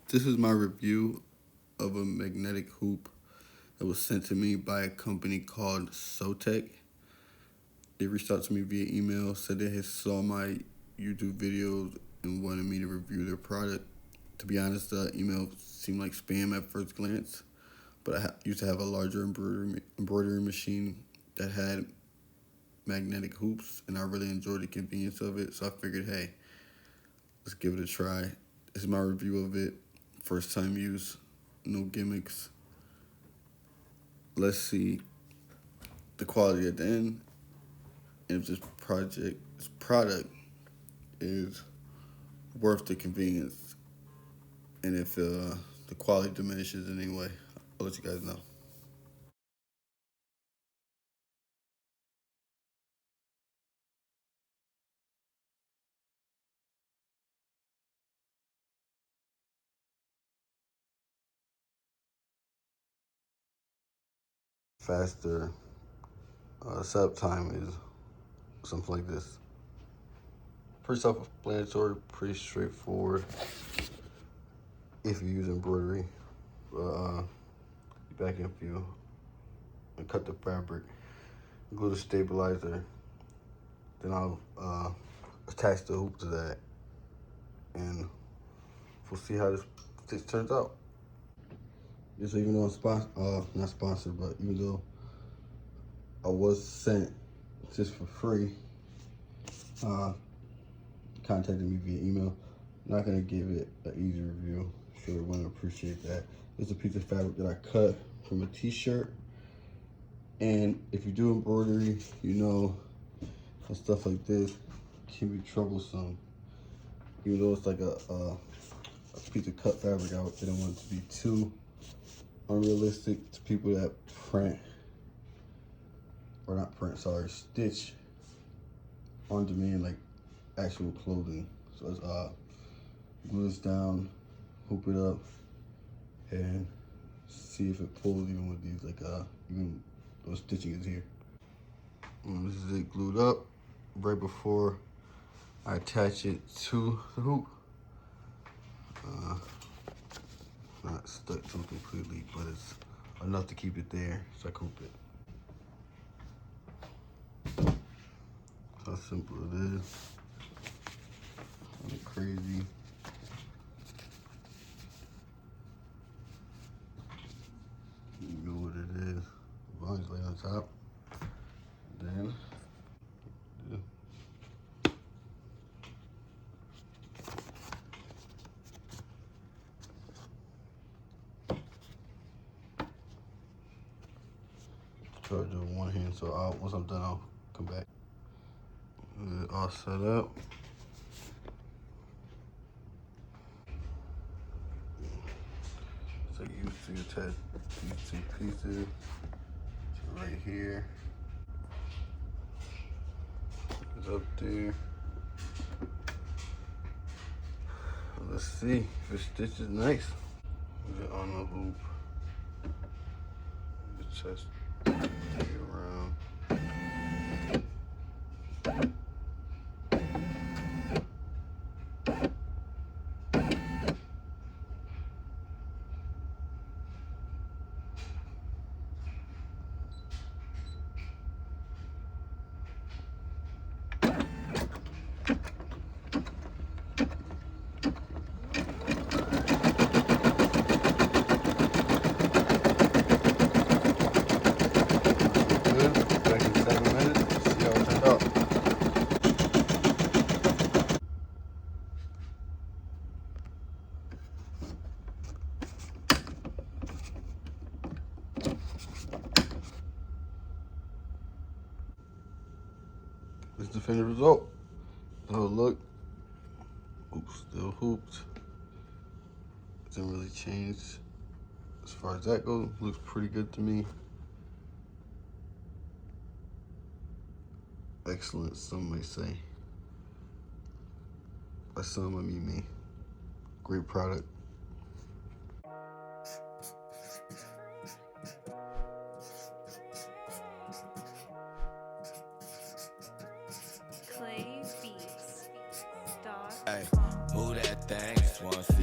This is my review of a magnetic hoop that was sent to me by a company called Sotec. They reached out to me via email, said they had saw my YouTube videos and wanted me to review their product. To be honest, the email seemed like spam at first glance, but I used to have a larger embroidery machine that had magnetic hoops, and I really enjoyed the convenience of it, so I figured, hey, let's give it a try. This is my review of it. First time use, no gimmicks. Let's see the quality at the end, and if this product is worth the convenience, and if the quality diminishes in any way, I'll let you guys know. Faster setup time is something like this. Pretty self-explanatory, pretty straightforward if you use embroidery. Back in view and cut the fabric, glue the stabilizer, then I'll attach the hoop to that, and we'll see how this stitch turns out. Just so even though I'm not sponsored, but even though I was sent just for free, contacted me via email. I'm not gonna give it an easy review. Sure, everyone will appreciate that. It's a piece of fabric that I cut from a t-shirt. And if you do embroidery, you know how stuff like this can be troublesome. Even though it's like a piece of cut fabric, I didn't want it to be too unrealistic to people that stitch on demand like actual clothing. So let's glue this down, hoop it up, and see if it pulls even with these, like even though stitching is here. And this is it glued up right before I attach it to the hoop. Not stuck to it completely, but it's enough to keep it there so I can hoop it. That's how simple it is. Nothing crazy. You know what it is. As long as lay on top, then try to do it with one hand, so once I'm done, I'll come back. All set up. So you see attach these two pieces to right here. It's up there. Let's see if it stitches nice. Is it on the hoop? Just take it around. Back in 7 minutes. See how it turned out. This is the finished result. Oh, look. Oops, still hooped. Didn't really change as far as that goes. Looks pretty good to me. Excellent, some may say. By some, I mean me. Great product. Hey, move that thing just once.